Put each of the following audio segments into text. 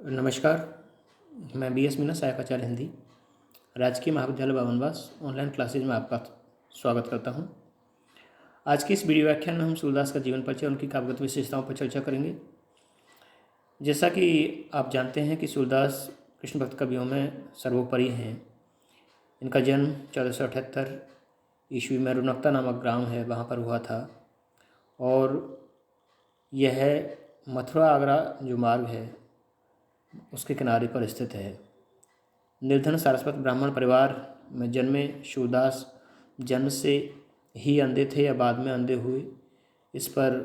नमस्कार। मैं BS मीना सहायकाचार्य हिंदी राजकीय महाविद्यालय बावनवास ऑनलाइन क्लासेज में आपका स्वागत करता हूं। आज के इस वीडियो व्याख्यान में हम सूरदास का जीवन परिचय और उनकी काव्यगत विशेषताओं पर चर्चा करेंगे। जैसा कि आप जानते हैं कि सूरदास कृष्ण भक्त कवियों में सर्वोपरि हैं। इनका जन्म 1478 ईस्वी में रुनकता नामक ग्राम है, वहाँ पर हुआ था और यह मथुरा आगरा जो मार्ग है उसके किनारे पर स्थित है। निर्धन सारस्वत ब्राह्मण परिवार में जन्मे सूरदास जन्म से ही अंधे थे या बाद में अंधे हुए, इस पर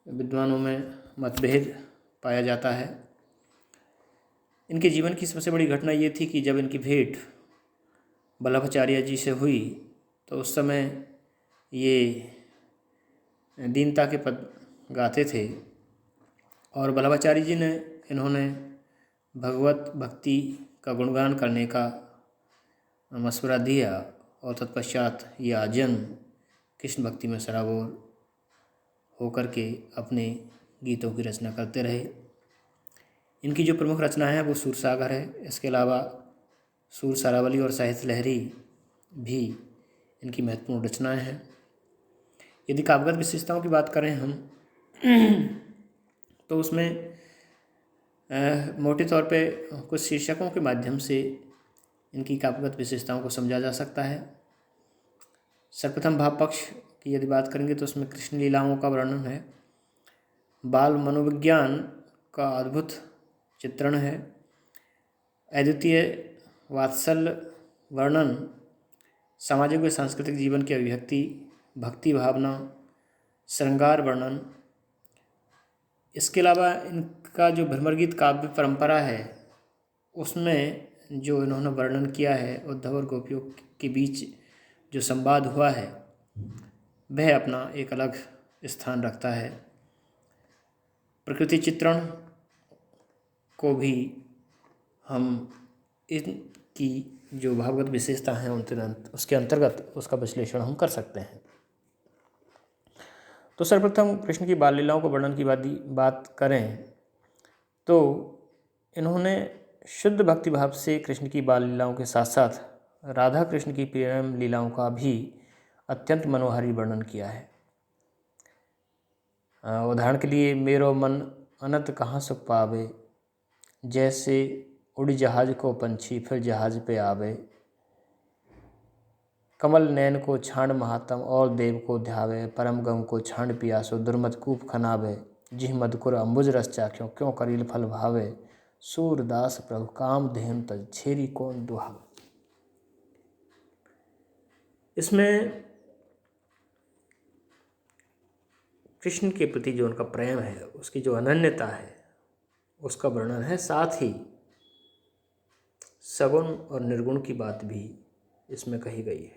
विद्वानों में मतभेद पाया जाता है। इनके जीवन की सबसे बड़ी घटना ये थी कि जब इनकी भेंट वल्लभाचार्य जी से हुई तो उस समय ये दीनता के पद गाते थे और वल्लभाचार्य जी ने इन्होंने भगवत भक्ति का गुणगान करने का मशवरा दिया और तत्पश्चात ये आजन्म कृष्ण भक्ति में सराबोर होकर के अपने गीतों की रचना करते रहे। इनकी जो प्रमुख रचना है वो सूरसागर है। इसके अलावा सूर सारावली और साहित्य लहरी भी इनकी महत्वपूर्ण रचनाएं हैं। यदि काव्यगत विशेषताओं की बात करें हम तो उसमें मोटे तौर पे कुछ शीर्षकों के माध्यम से इनकी काव्यगत विशेषताओं को समझा जा सकता है। सर्वप्रथम भाव पक्ष की यदि बात करेंगे तो उसमें कृष्ण लीलाओं का वर्णन है, बाल मनोविज्ञान का अद्भुत चित्रण है, अद्वितीय वात्सल्य वर्णन, सामाजिक व सांस्कृतिक जीवन की अभिव्यक्ति, भक्ति भावना, श्रृंगार वर्णन। इसके अलावा इनका जो भ्रमर गीत काव्य परंपरा है उसमें जो इन्होंने वर्णन किया है उद्धव और गोपियों के बीच जो संवाद हुआ है वह अपना एक अलग स्थान रखता है। प्रकृति चित्रण को भी हम इनकी जो भावगत विशेषता हैं उसके अंतर्गत उसका विश्लेषण हम कर सकते हैं। तो सर्वप्रथम कृष्ण की बाल लीलाओं को वर्णन की बात करें तो इन्होंने शुद्ध भक्ति भाव से कृष्ण की बाल लीलाओं के साथ साथ राधा कृष्ण की प्रेम लीलाओं का भी अत्यंत मनोहारी वर्णन किया है। उदाहरण के लिए मेरो मन अनंत कहाँ सुख पावे, जैसे उड़ी जहाज को पंछी फिर जहाज पे आवे, कमल नैन को छांड महात्म और देव को ध्यावे, परम गम को छांड पियासो दुर्मद कूप खनावे, जिह मधुकुर अम्बुज रस चाख्यो क्यों करील फल भावे, सूरदास प्रभु काम धेनु तज छेरी कौन दुहावे। इसमें कृष्ण के प्रति जो उनका प्रेम है, उसकी जो अनन्यता है उसका वर्णन है। साथ ही सगुण और निर्गुण की बात भी इसमें कही गई है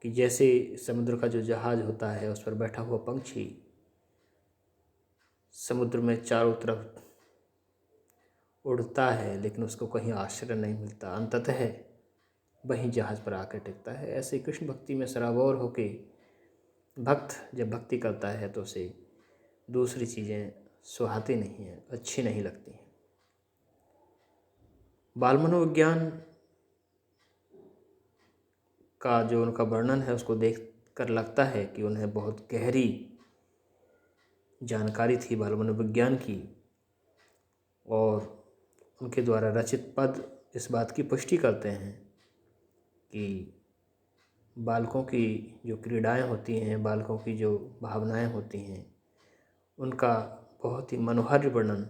कि जैसे समुद्र का जो जहाज होता है उस पर बैठा हुआ पंछी समुद्र में चारों तरफ उड़ता है लेकिन उसको कहीं आश्रय नहीं मिलता, अंततः वहीं जहाज पर आकर टिकता है। ऐसे कृष्ण भक्ति में सराबोर होके भक्त जब भक्ति करता है तो उसे दूसरी चीज़ें सुहाती नहीं हैं, अच्छी नहीं लगती हैं। बाल मनोविज्ञान का जो उनका वर्णन है उसको देख कर लगता है कि उन्हें बहुत गहरी जानकारी थी बाल मनोविज्ञान की और उनके द्वारा रचित पद इस बात की पुष्टि करते हैं कि बालकों की जो क्रीड़ाएं होती हैं, बालकों की जो भावनाएं होती हैं, उनका बहुत ही मनोहारी वर्णन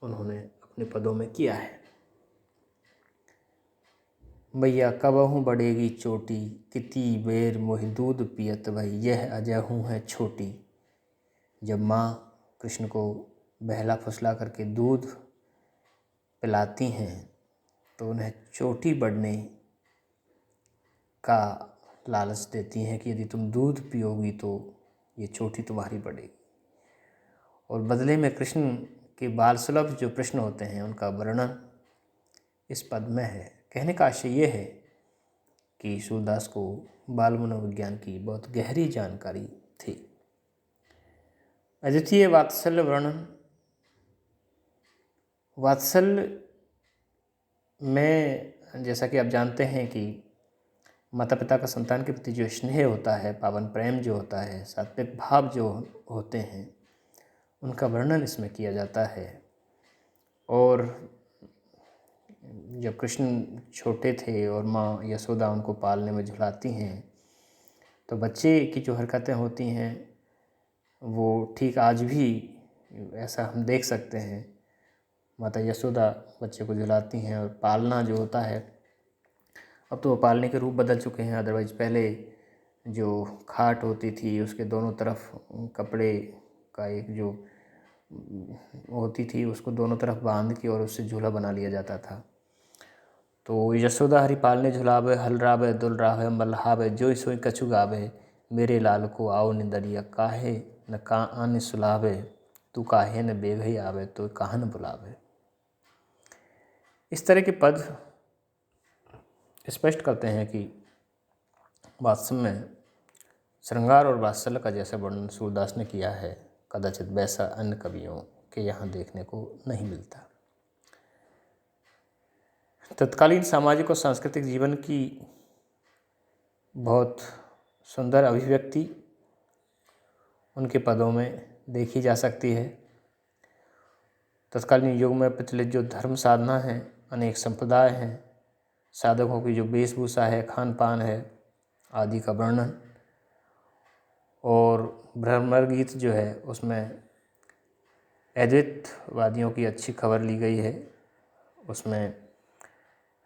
उन्होंने अपने पदों में किया है। मैया कबहू बढ़ेगी चोटी, किती बेर मोहि दूध पियत वही, यह अजहू है छोटी। जब माँ कृष्ण को बहला फुसला करके दूध पिलाती हैं तो उन्हें चोटी बढ़ने का लालच देती हैं कि यदि तुम दूध पियोगी तो ये चोटी तुम्हारी बढ़ेगी। और बदले में कृष्ण के बाल सुलभ जो प्रश्न होते हैं उनका वर्णन इस पद में है। कहने का आशय ये है कि सूरदास को बाल मनोविज्ञान की बहुत गहरी जानकारी थी। अद्वितीय वात्सल्य वर्णन। वात्सल्य में जैसा कि आप जानते हैं कि माता पिता का संतान के प्रति जो स्नेह होता है, पावन प्रेम जो होता है, सात्विक भाव जो होते हैं, उनका वर्णन इसमें किया जाता है। और जब कृष्ण छोटे थे और माँ यशोदा उनको पालने में झुलाती हैं, तो बच्चे की जो हरकतें होती हैं वो ठीक आज भी ऐसा हम देख सकते हैं। माता यशोदा बच्चे को झुलाती हैं और पालना जो होता है, अब तो वो पालने के रूप बदल चुके हैं। अदरवाइज़ पहले जो खाट होती थी उसके दोनों तरफ कपड़े का एक जो होती थी उसको दोनों तरफ बांध के और उससे झूला बना लिया जाता था। तो यशोदा हरि पालने झुलावे, हलरावे दुलरावे मल्हावे, जोई सोई कछु गावे, मेरे लाल को आओ निंदरिया, काहे न का आन सुलावे, तू काहे न बेघई आवे, तो कहाँ न बुलावे। इस तरह के पद स्पष्ट करते हैं कि वास्तव में श्रृंगार और वात्सल्य का जैसा वर्णन सूरदास ने किया है, कदाचित वैसा अन्य कवियों के यहाँ देखने को नहीं मिलता। तत्कालीन सामाजिक और सांस्कृतिक जीवन की बहुत सुंदर अभिव्यक्ति उनके पदों में देखी जा सकती है। तत्कालीन युग में प्रचलित जो धर्म साधना है, अनेक संप्रदाय हैं, साधकों की जो वेशभूषा है, खान पान है आदि का वर्णन, और भ्रमर गीत जो है उसमें अद्वैतवादियों की अच्छी खबर ली गई है। उसमें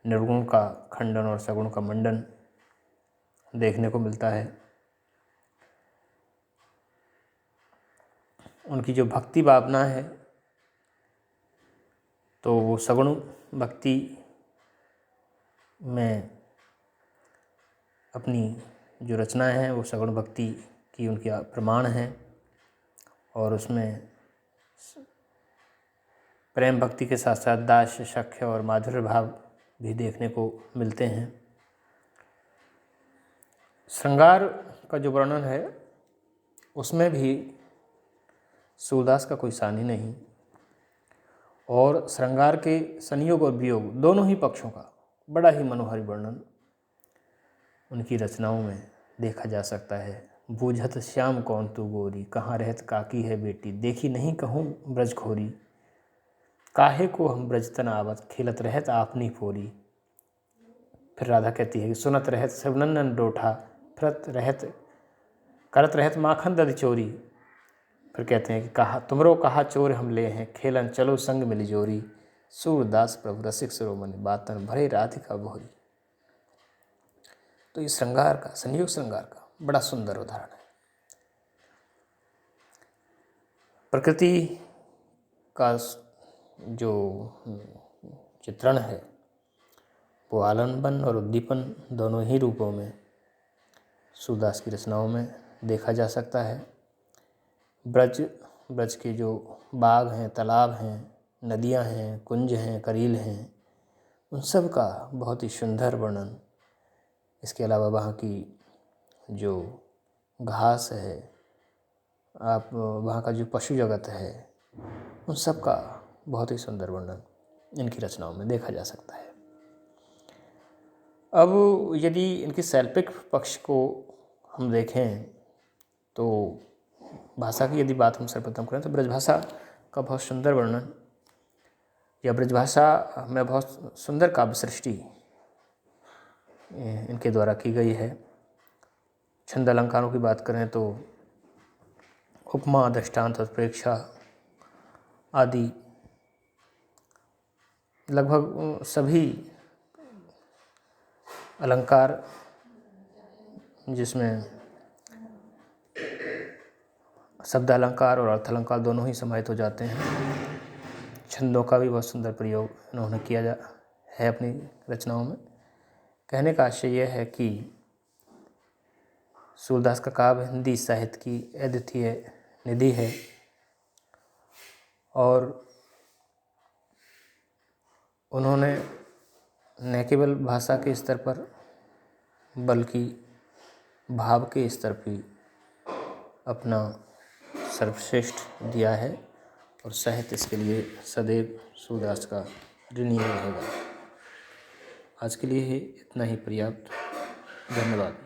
निर्गुण का खंडन और सगुण का मंडन देखने को मिलता है। उनकी जो भक्ति भावना है तो वो सगुण भक्ति में अपनी जो रचनाएं हैं वो सगुण भक्ति की उनकी प्रमाण हैं, और उसमें प्रेम भक्ति के साथ साथ दास्य सख्य और माधुर्य भाव भी देखने को मिलते हैं। श्रृंगार का जो वर्णन है उसमें भी सूरदास का कोई सानी नहीं, और श्रृंगार के संयोग और वियोग दोनों ही पक्षों का बड़ा ही मनोहर वर्णन उनकी रचनाओं में देखा जा सकता है। बूझत श्याम कौन तू गोरी, कहाँ रहत काकी है बेटी, देखी नहीं कहूँ ब्रज खोरी, काहे को हम ब्रजतन आवत, खेलत रहत आपनी फोरी। फिर राधा कहती है कि सुनत रहत शिवनंदन डोठा, फिरत रहत करत रहत माखन दधि चोरी। फिर कहते हैं कि कहा तुमरो कहा चोर हम ले हैं, खेलन चलो संग मिली जोरी, सूरदास प्रभु रसिक शिरोमणि, बातन भरे राधिका भोरी। तो ये श्रृंगार का, संयोग श्रृंगार का बड़ा सुंदर उदाहरण है। प्रकृति का जो चित्रण है वो आलम्बन और उद्दीपन दोनों ही रूपों में सूरदास की रचनाओं में देखा जा सकता है। ब्रज के जो बाग हैं, तालाब हैं, नदियां हैं, कुंज हैं, करील हैं, उन सब का बहुत ही सुंदर वर्णन। इसके अलावा वहाँ की जो घास है, आप वहाँ का जो पशु जगत है, उन सब का बहुत ही सुंदर वर्णन इनकी रचनाओं में देखा जा सकता है। अब यदि इनके शैल्पिक पक्ष को हम देखें तो भाषा की यदि बात हम सर्वप्रथम करें तो ब्रजभाषा का बहुत सुंदर वर्णन, या ब्रजभाषा में बहुत सुंदर काव्य सृष्टि इनके द्वारा की गई है। छंद अलंकारों की बात करें तो उपमा, दृष्टांत, उत्प्रेक्षा आदि लगभग सभी अलंकार जिसमें शब्द अलंकार और अर्थ अलंकार दोनों ही समाहित हो जाते हैं। छंदों का भी बहुत सुंदर प्रयोग इन्होंने किया है अपनी रचनाओं में। कहने का आशय यह है कि सूरदास का काव्य हिंदी साहित्य की अद्वितीय निधि है, और उन्होंने न केवल भाषा के स्तर पर बल्कि भाव के स्तर पर अपना सर्वश्रेष्ठ दिया है और साहित्य इसके लिए सदैव सूरदास का ऋणी रहेगा। आज के लिए इतना ही पर्याप्त। धन्यवाद।